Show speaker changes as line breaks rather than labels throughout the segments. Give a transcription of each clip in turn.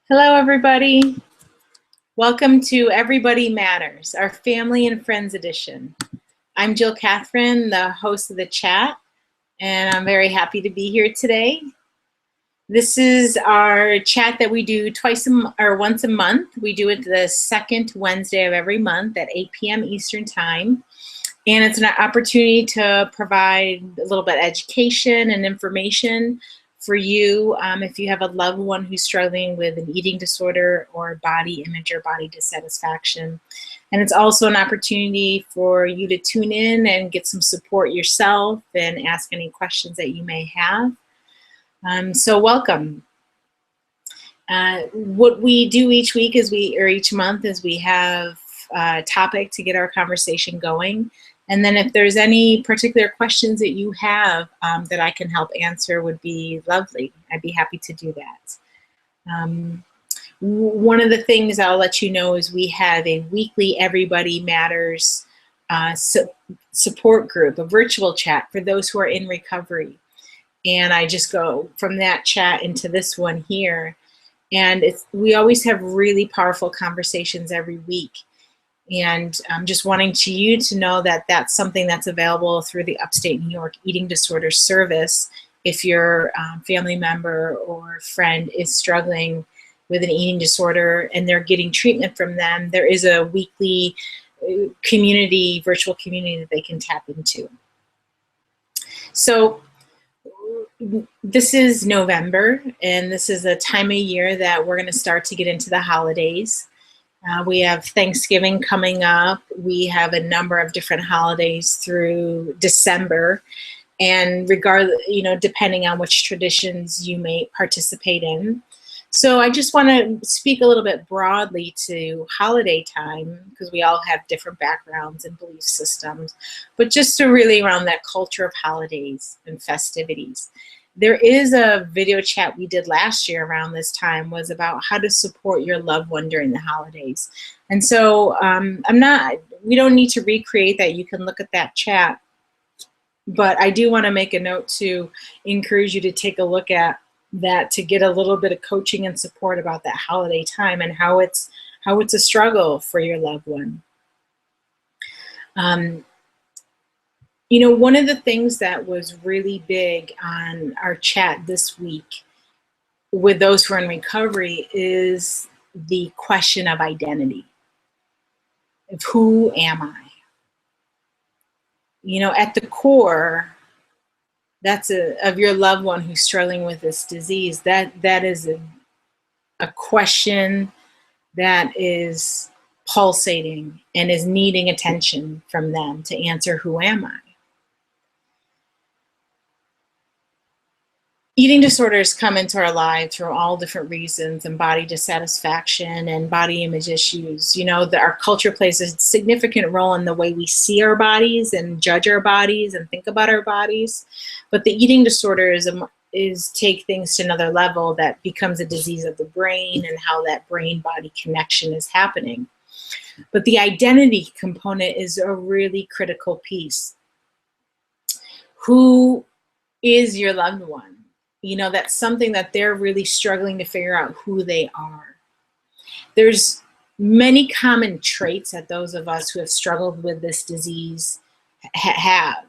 Hello, everybody. Welcome to Everybody Matters, our family and friends edition. I'm Jill Catherine, the host of the chat, and I'm very happy to be here today. This is our chat that we do once a month. We do it the second Wednesday of every month at 8 p.m. Eastern Time. And it's an opportunity to provide a little bit of education and information for you if you have a loved one who's struggling with an eating disorder or body image or body dissatisfaction. And it's also an opportunity for you to tune in and get some support yourself and ask any questions that you may have. So welcome. What we do each week each month is we have a topic to get our conversation going. And then if there's any particular questions that you have that I can help answer would be lovely. I'd be happy to do that. One of the things I'll let you know is we have a weekly Everybody Matters support group, a virtual chat for those who are in recovery. And I just go from that chat into this one here. And we always have really powerful conversations every week. And I'm just wanting you to know that that's something that's available through the Upstate New York Eating Disorder Service. If your family member or friend is struggling with an eating disorder and they're getting treatment from them, there is a weekly virtual community that they can tap into. So this is November, and this is a time of year that we're going to start to get into the holidays. We have Thanksgiving coming up. We have a number of different holidays through December, and depending on which traditions you may participate in. So I just want to speak a little bit broadly to holiday time, because we all have different backgrounds and belief systems, but just to really around that culture of holidays and festivities. There is a video chat we did last year around this time was about how to support your loved one during the holidays. And so we don't need to recreate that. You can look at that chat. But I do want to make a note to encourage you to take a look at that to get a little bit of coaching and support about that holiday time and how it's a struggle for your loved one. One of the things that was really big on our chat this week with those who are in recovery is the question of identity. Of who am I? At the core, of your loved one who's struggling with this disease, that is a question that is pulsating and is needing attention from them to answer, who am I? Eating disorders come into our lives through all different reasons, and body dissatisfaction and body image issues. Our culture plays a significant role in the way we see our bodies and judge our bodies and think about our bodies. But the eating disorder is take things to another level that becomes a disease of the brain and how that brain-body connection is happening. But the identity component is a really critical piece. Who is your loved one? That's something that they're really struggling to figure out who they are. There's many common traits that those of us who have struggled with this disease have.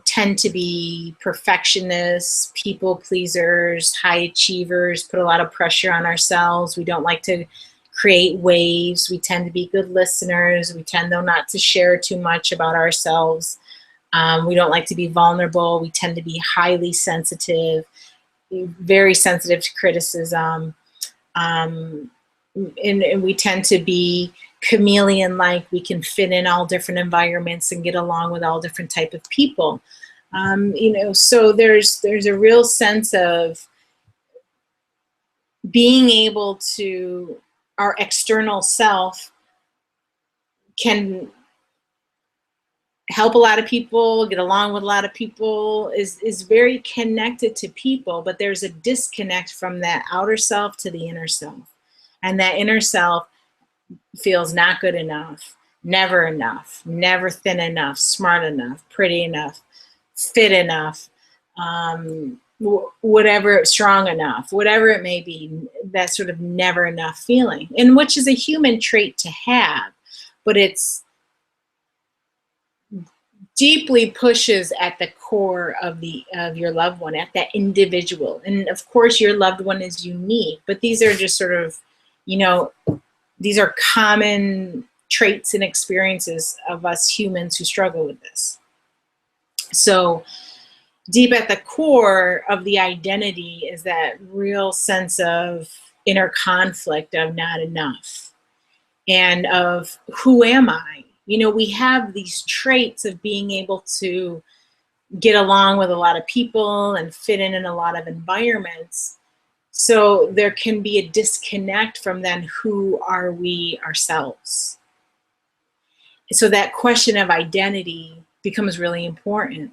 Tend to be perfectionists, people pleasers, high achievers, put a lot of pressure on ourselves. We don't like to create waves. We tend to be good listeners. We tend, though, not to share too much about ourselves. We don't like to be vulnerable. We tend to be highly sensitive, very sensitive to criticism. And we tend to be chameleon-like. We can fit in all different environments and get along with all different type of people. So there's a real sense of being able to, our external self can help a lot of people, get along with a lot of people, is very connected to people, but there's a disconnect from that outer self to the inner self. And that inner self feels not good enough, never thin enough, smart enough, pretty enough, fit enough, whatever, strong enough, whatever it may be, that sort of never enough feeling, and which is a human trait to have, but it's deeply pushes at the core of your loved one, at that individual. And of course your loved one is unique, but these are just sort of, you know, these are common traits and experiences of us humans who struggle with this. So deep at the core of the identity is that real sense of inner conflict of not enough and of who am I? You know, we have these traits of being able to get along with a lot of people and fit in a lot of environments. So there can be a disconnect from then who are we ourselves. So that question of identity becomes really important.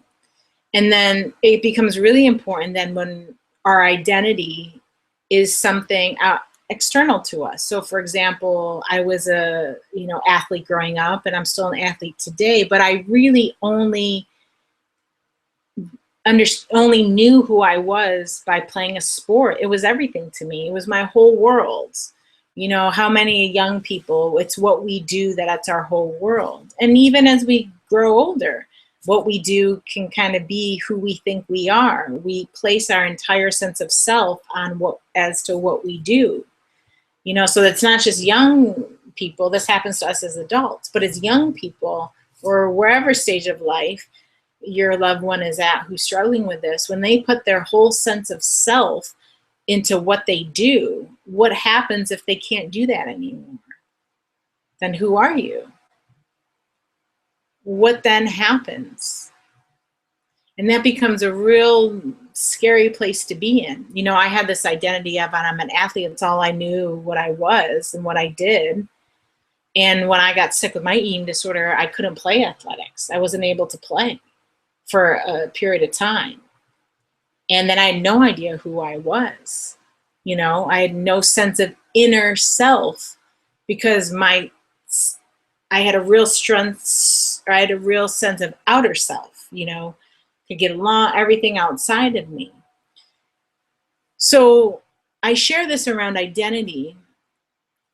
And then it becomes really important then when our identity is something external to us. So for example, I was a athlete growing up, and I'm still an athlete today, but I really only knew who I was by playing a sport. It was everything to me. It was my whole world. You know, how many young people, it's what we do that's our whole world. And even as we grow older, what we do can kind of be who we think we are. We place our entire sense of self on as to what we do. You know, so it's not just young people. This happens to us as adults, but as young people or wherever stage of life your loved one is at who's struggling with this, when they put their whole sense of self into what they do, what happens if they can't do that anymore? Then who are you? What then happens? And that becomes a real scary place to be in. You know, I had this identity of I'm an athlete. That's all I knew, what I was and what I did. And when I got sick with my eating disorder, I couldn't play athletics. I wasn't able to play for a period of time. And then I had no idea who I was. You know, I had no sense of inner self because I had a real strength, or I had a real sense of outer self, you know, to get along, everything outside of me. So I share this around identity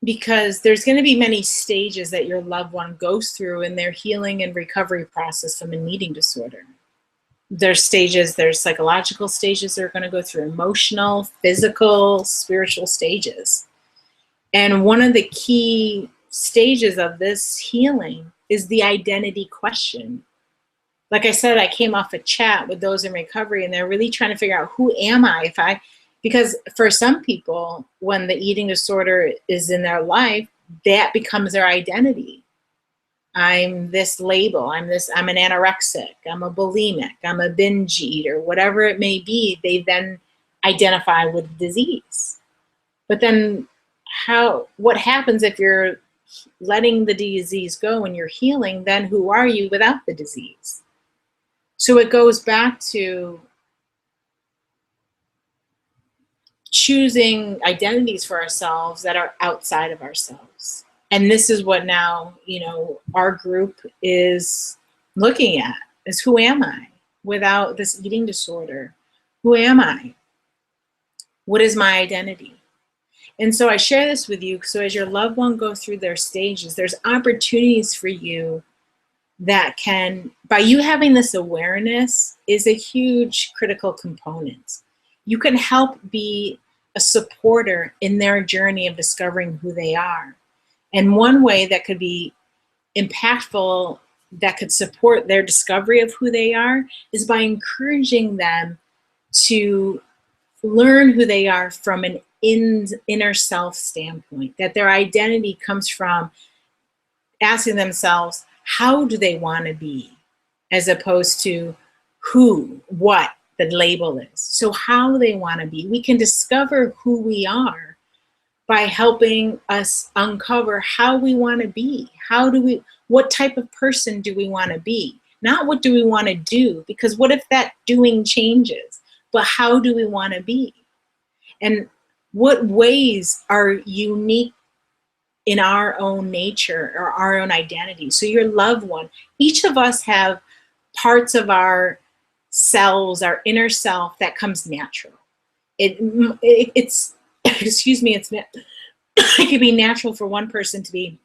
because there's going to be many stages that your loved one goes through in their healing and recovery process from an eating disorder. There's stages, there's psychological stages they're going to go through, emotional, physical, spiritual stages. And one of the key stages of this healing is the identity question. Like I said, I came off a chat with those in recovery, and they're really trying to figure out, who am I? Because for some people, when the eating disorder is in their life, that becomes their identity. I'm this label, I'm an anorexic, I'm a bulimic, I'm a binge eater, whatever it may be, they then identify with disease. But then what happens if you're letting the disease go and you're healing? Then who are you without the disease? So it goes back to choosing identities for ourselves that are outside of ourselves. And this is what now, you know, our group is looking at, is who am I without this eating disorder? Who am I? What is my identity? And so I share this with you, so as your loved one go through their stages, there's opportunities for you that can, by you having this awareness, is a huge critical component. You can help be a supporter in their journey of discovering who they are. And one way that could be impactful, that could support their discovery of who they are, is by encouraging them to learn who they are from an inner self standpoint, that their identity comes from asking themselves, how do they want to be, as opposed to who, what the label is. So how they want to be. We can discover who we are by helping us uncover how we want to be. What type of person do we want to be? Not what do we want to do, because what if that doing changes? But how do we want to be? And what ways are unique in our own nature or our own identity? So your loved one, each of us have parts of our selves, our inner self, that comes natural. It's excuse me, it could be natural for one person to be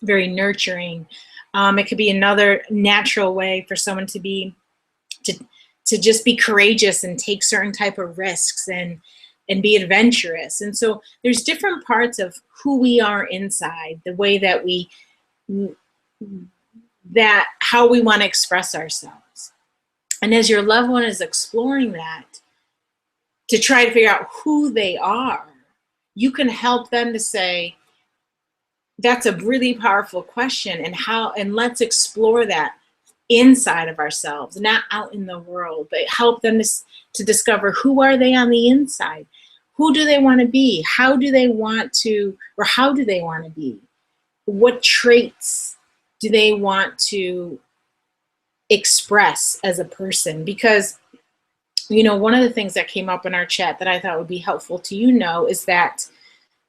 very nurturing. It could be another natural way for someone to be to just be courageous and take certain type of risks and be adventurous. And so there's different parts of who we are inside, the way that how we want to express ourselves. And as your loved one is exploring that, to try to figure out who they are, you can help them to say, that's a really powerful question, and let's explore that inside of ourselves, not out in the world, but help them to discover, who are they on the inside? Who do they want to be? How do they want to be? What traits do they want to express as a person? Because, one of the things that came up in our chat that I thought would be helpful to is that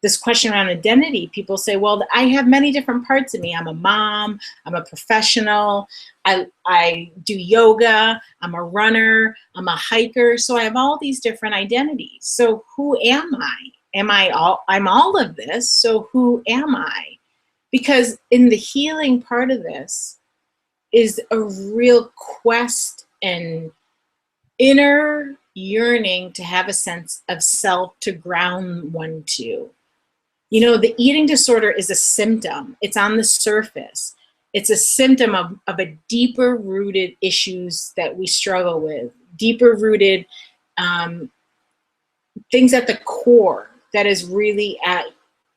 this question around identity, people say, well, I have many different parts of me. I'm a mom, I'm a professional, I do yoga, I'm a runner, I'm a hiker. So I have all these different identities. So who am I? I'm all of this. So who am I? Because in the healing part of this is a real quest and inner yearning to have a sense of self to ground one to. The eating disorder is a symptom. It's on the surface. It's a symptom of a deeper rooted issues that we struggle with, deeper rooted things at the core that is really at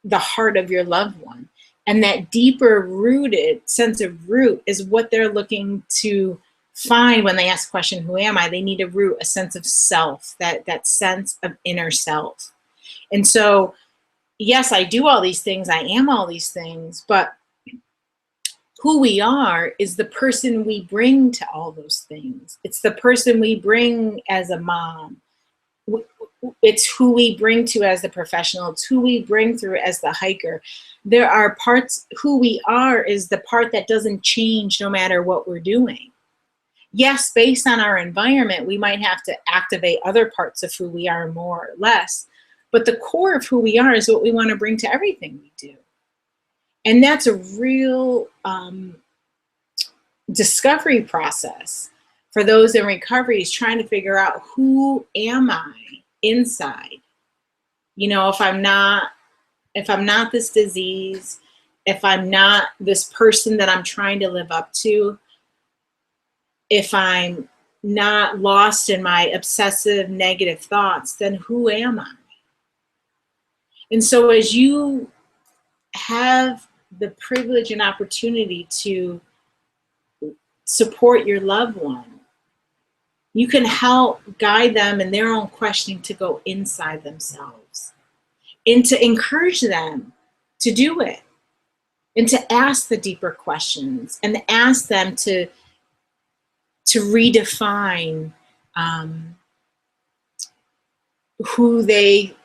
the heart of your loved one. And that deeper rooted sense of root is what they're looking to find when they ask the question, who am I? They need a root, a sense of self, that sense of inner self. And so, yes, I do all these things, I am all these things, but who we are is the person we bring to all those things. It's the person we bring as a mom. It's who we bring to as the professional. It's who we bring through as the hiker. There are parts, who we are is the part that doesn't change no matter what we're doing. Yes, based on our environment, we might have to activate other parts of who we are more or less, but the core of who we are is what we want to bring to everything we do. And that's a real discovery process for those in recovery, is trying to figure out, who am I inside? If I'm not this disease, if I'm not this person that I'm trying to live up to, if I'm not lost in my obsessive negative thoughts, then who am I? And so as you have the privilege and opportunity to support your loved one, you can help guide them in their own questioning to go inside themselves, and to encourage them to do it, and to ask the deeper questions, and to ask them to redefine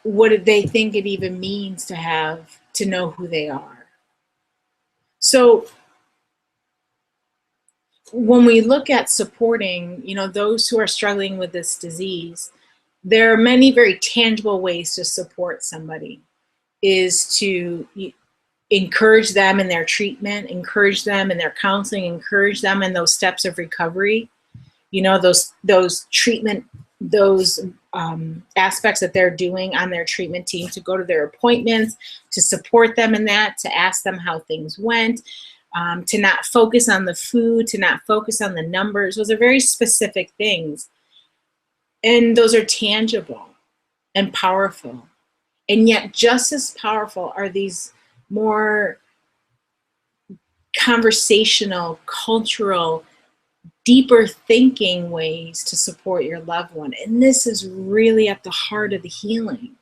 what they think it even means to know who they are. So when we look at supporting, those who are struggling with this disease, there are many very tangible ways to support somebody. Is to encourage them in their treatment, encourage them in their counseling, encourage them in those steps of recovery. Those treatment, those aspects that they're doing on their treatment team, to go to their appointments, to support them in that, to ask them how things went, to not focus on the food, to not focus on the numbers. Those are very specific things. And those are tangible and powerful. And yet just as powerful are these more conversational, cultural, deeper thinking ways to support your loved one. And this is really at the heart of the healing.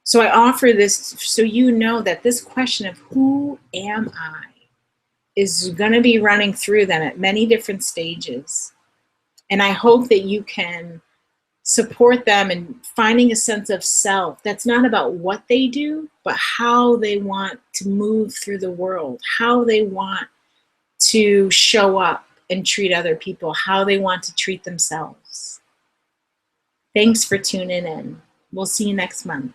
So I offer this so you know that this question of who am I is going to be running through them at many different stages. And I hope that you can support them in finding a sense of self that's not about what they do, but how they want to move through the world, how they want to show up, and treat other people how they want to treat themselves. Thanks for tuning in. We'll see you next month.